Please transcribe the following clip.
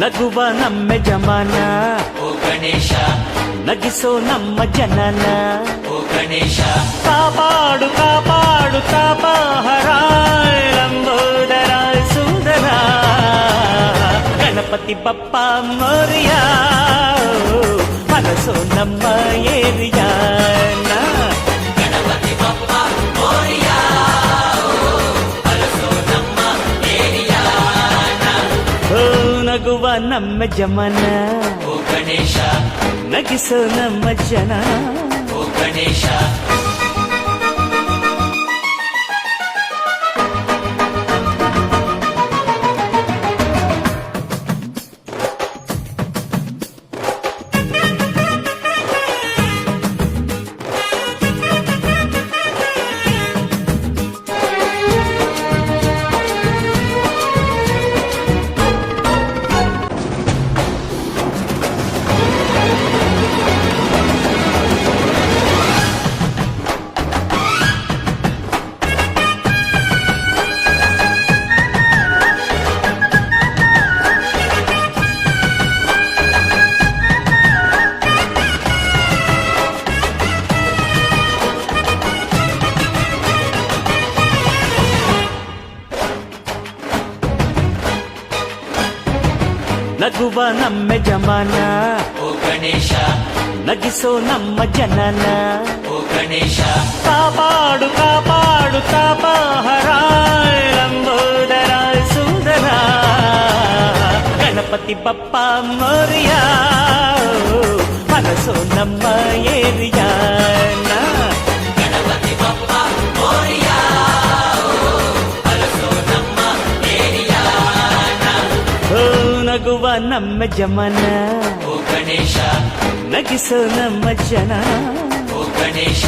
ನಗುವ ನಮ್ಮ ಜಮಾನ ಓ ಗಣೇಶ, ನಗಿಸೋ ನಮ್ಮ ಜನನ ಓ ಗಣೇಶ, ಕಾಪಾಡು ಕಾಪಾಡು ತಾಪಹರ ಲಂಬೋದರ ಸುಂದರ ಗಣಪತಿ ಬಪ್ಪ ಮೋರಿಯ ಮನಸೋ ನಮ್ಮ ಏರಿಯಾನ ಗಣಪತಿ ಬಪ್ಪ ಮೋರಿಯ, ಅರಸೋ ನಮ್ಮ ಏರಿಯಾನ. ಓ ನಗುವ ನಮ್ಮ ಜಮನ ಓ ಗಣೇಶ, ನಗಿಸೋ ನಮ್ಮ ಜನ ಓ ಗಣೇಶ, ನಗುವ ನಮ್ಮ ಜಮಾನ ಓ ಗಣೇಶ, ನಗಿಸೋ ನಮ್ಮ ಜನನ ಓ ಗಣೇಶ, ಕಾಪಾಡು ಕಾಪಾಡು ತಾಪಹರ ಲಂಬೋದರ ಸುಂದರ ಗಣಪತಿ ಬಪ್ಪ ಮೋರಿಯ ಮನಸೋ ನಮ್ಮ ಏರಿಯಾನ ಗಣಪತಿ ಬಪ್ಪ ಮೋರಿಯ, ಅರಸೋ ನಮ್ಮ ಏರಿಯಾನ. ಓ ನಗುವ ನಮ್ಮ ಜಮನ ಓ ಗಣೇಶ, ನಗಿಸೋ ನಮ್ಮ ಜನ ಓ ಗಣೇಶ,